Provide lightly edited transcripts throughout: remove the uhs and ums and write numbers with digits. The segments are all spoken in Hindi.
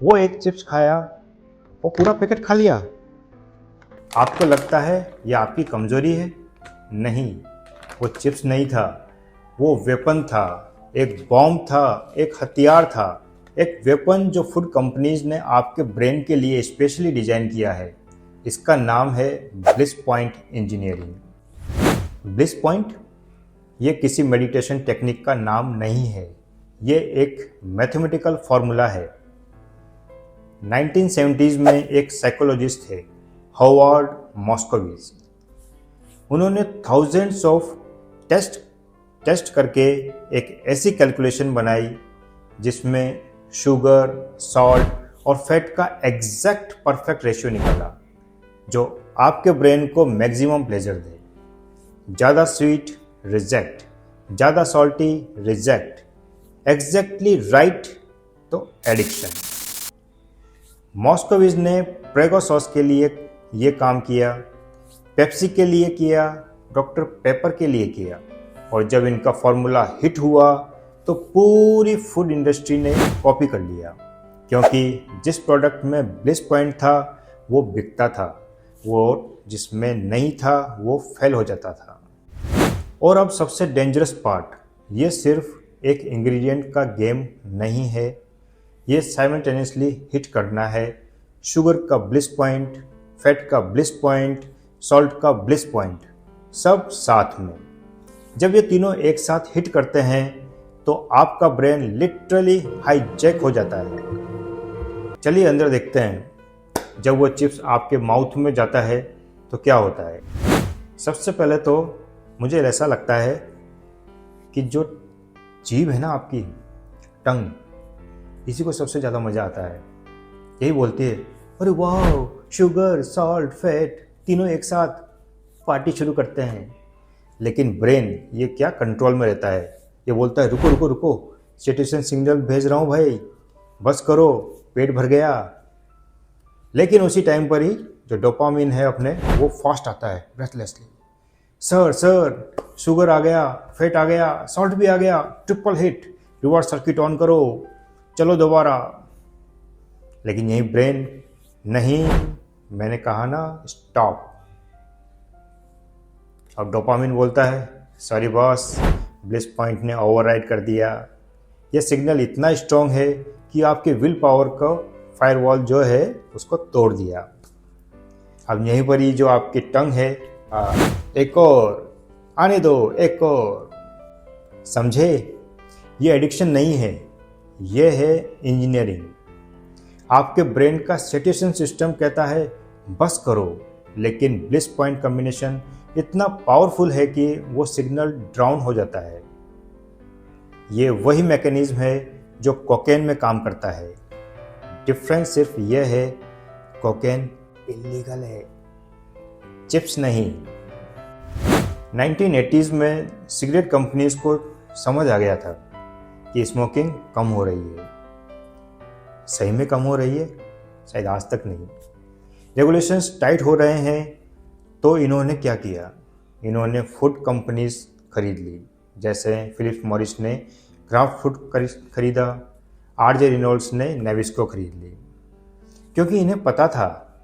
वो एक चिप्स खाया, वो पूरा पैकेट खा लिया। आपको लगता है ये आपकी कमजोरी है? नहीं, वो चिप्स नहीं था, वो वेपन था, एक बॉम्ब था, एक हथियार था, एक वेपन जो फूड कंपनीज ने आपके ब्रेन के लिए स्पेशली डिजाइन किया है। इसका नाम है bliss point engineering. Bliss point ये किसी मेडिटेशन टेक्निक का नाम नहीं है, ये एक मैथमेटिकल फॉर्मूला है। 1970s में एक साइकोलॉजिस्ट थे, हॉवर्ड मॉस्कोविज। उन्होंने थाउजेंड्स ऑफ टेस्ट करके एक ऐसी कैलकुलेशन बनाई जिसमें शुगर, सॉल्ट और फैट का एग्जैक्ट परफेक्ट रेशियो निकला जो आपके ब्रेन को मैक्सिमम प्लेजर दे। ज़्यादा स्वीट रिजेक्ट, ज़्यादा सॉल्टी रिजेक्ट, एग्जैक्टली राइट तो एडिक्शन। मॉस्कोविज ने प्रेगो सॉस के लिए ये काम किया, पेप्सी के लिए किया, डॉक्टर पेपर के लिए किया, और जब इनका फॉर्मूला हिट हुआ तो पूरी फूड इंडस्ट्री ने कॉपी कर लिया, क्योंकि जिस प्रोडक्ट में ब्लिस पॉइंट था वो बिकता था, वो जिसमें नहीं था वो फेल हो जाता था। और अब सबसे डेंजरस पार्ट, ये सिर्फ एक इंग्रेडिएंट का गेम नहीं है, ये साइमल्टेनियसली हिट करना है शुगर का ब्लिस पॉइंट, फैट का ब्लिस पॉइंट, सॉल्ट का ब्लिस पॉइंट, सब साथ में। जब ये तीनों एक साथ हिट करते हैं तो आपका ब्रेन लिटरली हाईजैक हो जाता है। चलिए अंदर देखते हैं। जब वो चिप्स आपके माउथ में जाता है तो क्या होता है। सबसे पहले तो मुझे ऐसा लगता है कि जो जीभ है ना आपकी, टंग, इसी को सबसे ज़्यादा मज़ा आता है। यही बोलती है, अरे वाह, शुगर, सॉल्ट, फैट तीनों एक साथ पार्टी शुरू करते हैं। लेकिन ब्रेन ये क्या कंट्रोल में रहता है, ये बोलता है रुको रुको रुको, सिचुएशन सिग्नल भेज रहा हूँ भाई, बस करो, पेट भर गया। लेकिन उसी टाइम पर ही जो डोपामिन है अपने, वो फास्ट आता है ब्रेथलेसली। सर शुगर आ गया, फैट आ गया, सॉल्ट भी आ गया, triple hit, revert circuit on करो, चलो दोबारा। लेकिन यही ब्रेन, नहीं, मैंने कहा ना स्टॉप। अब डोपामिन बोलता है, सॉरी बॉस, ब्लिस पॉइंट ने ओवरराइड कर दिया। यह सिग्नल इतना स्ट्रॉन्ग है कि आपके विल पावर का फायरवॉल जो है उसको तोड़ दिया। अब यहीं पर ही जो आपकी टंग है, एक और, आने दो, एक और। समझे, ये एडिक्शन नहीं है, ये है इंजीनियरिंग। आपके ब्रेन का सेटिस्फैक्शन सिस्टम कहता है बस करो, लेकिन ब्लिस पॉइंट कॉम्बिनेशन इतना पावरफुल है कि वो सिग्नल ड्राउन हो जाता है। ये वही मैकेनिज्म है जो कोकेन में काम करता है। डिफरेंस सिर्फ यह है, कोकेन इलीगल है, चिप्स नहीं। 1980s में सिगरेट कंपनीज को समझ आ गया था कि स्मोकिंग कम हो रही है। सही में कम हो रही है? शायद आज तक नहीं। रेगुलेशंस टाइट हो रहे हैं, तो इन्होंने क्या किया, इन्होंने फूड कंपनीज खरीद ली। जैसे फिलिप्स मॉरिस ने क्राफ्ट फूड खरीदा, आरजे रेनॉल्ड्स ने नेविस्को खरीद ली, क्योंकि इन्हें पता था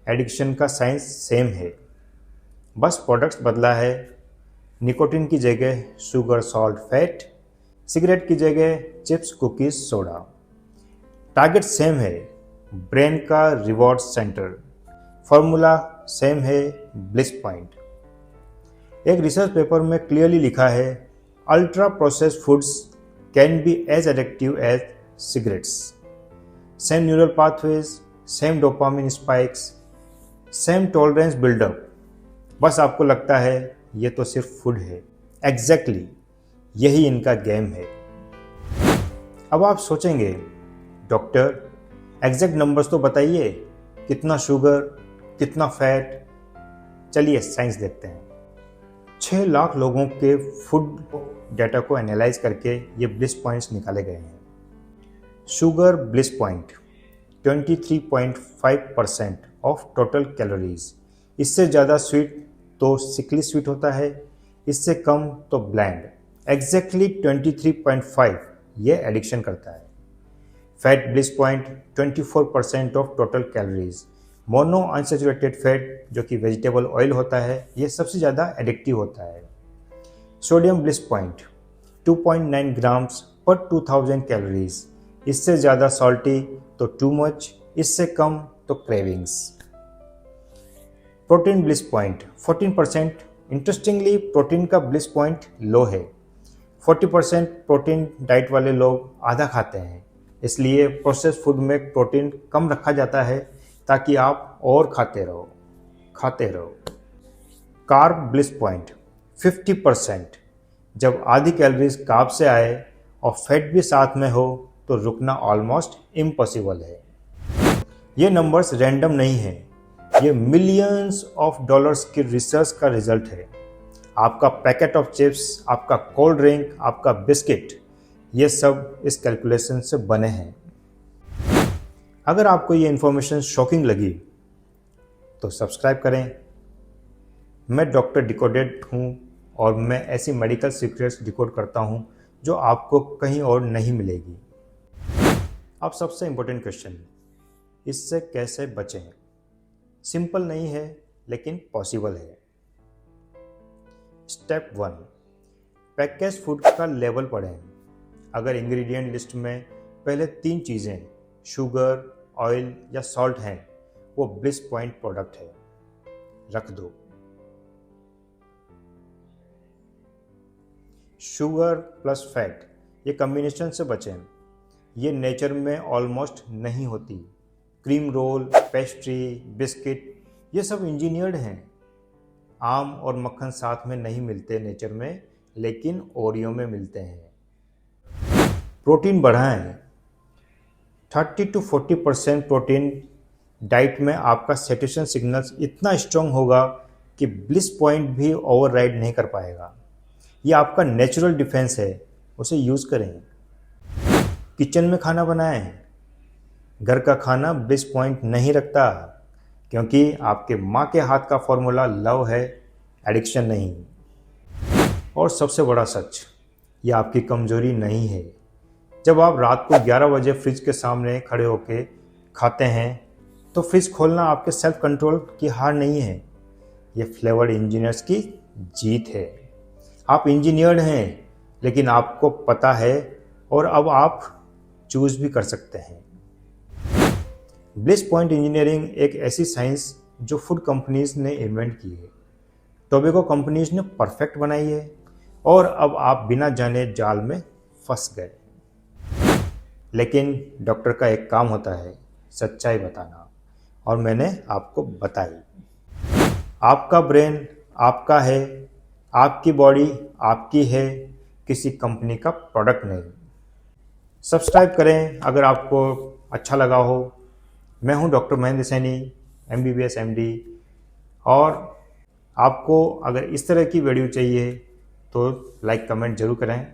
एडिक्शन का साइंस सेम है, बस प्रोडक्ट्स बदला है। निकोटिन की जगह शुगर, सॉल्ट, फैट, सिगरेट की जगह chips, cookies, soda. Target same है, ब्रेन का रिवॉर्ड सेंटर। फॉर्मूला सेम है, ब्लिस पॉइंट। एक रिसर्च पेपर में क्लियरली लिखा है, ultra processed foods can be as addictive as cigarettes. Same neural pathways, same dopamine spikes, same tolerance buildup. बस आपको लगता है ये तो सिर्फ फूड है। एग्जैक्टली यही इनका गेम है। अब आप सोचेंगे, डॉक्टर एग्जैक्ट नंबर्स तो बताइए, कितना शुगर, कितना फैट। चलिए साइंस देखते हैं। 6 लाख लोगों के फूड डाटा को एनालाइज करके ये ब्लिस पॉइंट्स निकाले गए हैं। Sugar bliss point 23.5% of total calories. इससे ज़्यादा स्वीट तो सिकली स्वीट होता है, इससे कम तो ब्लैंड। एग्जैक्टली 23.5 ये एडिक्शन करता है। Fat bliss point 24% of total calories. Mono unsaturated fat जो कि वेजिटेबल ऑयल होता है, ये सबसे ज़्यादा एडिक्टिव होता है। सोडियम ब्लिस पॉइंट 2.9 ग्राम्स पर 2000 कैलोरीज। इससे ज़्यादा सॉल्टी तो टू मच, इससे कम तो cravings. Protein bliss point 14%। Interestingly protein का ब्लिस पॉइंट लो है। 40% प्रोटीन डाइट वाले लोग आधा खाते हैं, इसलिए प्रोसेस फूड में प्रोटीन कम रखा जाता है ताकि आप और खाते रहो। Carb bliss point 50%। जब आधी कैलोरीज कार्ब से आए और फैट भी साथ में हो तो रुकना ऑलमोस्ट इम्पॉसिबल है। ये नंबर्स रैंडम नहीं है, ये मिलियंस ऑफ डॉलर्स की रिसर्च का रिजल्ट है। आपका पैकेट ऑफ चिप्स, आपका कोल्ड ड्रिंक, आपका बिस्किट, ये सब इस कैलकुलेशन से बने हैं। अगर आपको ये इन्फॉर्मेशन शॉकिंग लगी तो सब्सक्राइब करें। मैं डॉक्टर डिकोडेड हूँ और मैं ऐसी मेडिकल सीक्रेट्स डिकोड करता हूँ जो आपको कहीं और नहीं मिलेगी। अब सबसे इम्पोर्टेंट क्वेश्चन, इससे कैसे बचें? सिंपल नहीं है लेकिन पॉसिबल है। स्टेप 1, पैकेज फूड का लेबल पढ़ें। अगर इंग्रेडिएंट लिस्ट में पहले 3 चीज़ें शुगर, ऑयल या सॉल्ट हैं, वो ब्लिस पॉइंट प्रोडक्ट है, रख दो। शुगर प्लस फैट, ये कॉम्बिनेशन से बचें। ये नेचर में ऑलमोस्ट नहीं होती। क्रीम रोल, पेस्ट्री, बिस्किट, ये सब इंजीनियर्ड हैं। आम और मक्खन साथ में नहीं मिलते नेचर में, लेकिन ओरियो में मिलते हैं। प्रोटीन बढ़ाएं। 30 to 40% प्रोटीन डाइट में आपका सैटिस्फैक्शन सिग्नल्स इतना स्ट्रॉन्ग होगा कि ब्लिस पॉइंट भी ओवरराइड नहीं कर पाएगा। ये आपका नेचुरल डिफेंस है, उसे यूज़ करें। किचन में खाना बनाएं। घर का खाना ब्लिस पॉइंट नहीं रखता, क्योंकि आपके माँ के हाथ का फॉर्मूला लव है, एडिक्शन नहीं। और सबसे बड़ा सच, ये आपकी कमजोरी नहीं है। जब आप रात को 11 बजे फ्रिज के सामने खड़े होके खाते हैं तो फ्रिज खोलना आपके सेल्फ कंट्रोल की हार नहीं है, ये फ्लेवर्ड इंजीनियर्स की जीत है। आप इंजीनियर्ड हैं, लेकिन आपको पता है और अब आप चूज भी कर सकते हैं। ब्लिस पॉइंट इंजीनियरिंग एक ऐसी साइंस जो फूड कंपनीज ने इन्वेंट की है, टोबैको कंपनीज ने परफेक्ट बनाई है, और अब आप बिना जाने जाल में फंस गए। लेकिन डॉक्टर का एक काम होता है, सच्चाई बताना, और मैंने आपको बताई। आपका ब्रेन आपका है, आपकी बॉडी आपकी है, किसी कंपनी का प्रोडक्ट नहीं। सब्सक्राइब करें अगर आपको अच्छा लगा हो। मैं हूं doctor Mahendra Saini, MBBS MD, और आपको अगर इस तरह की वीडियो चाहिए तो लाइक कमेंट जरूर करें।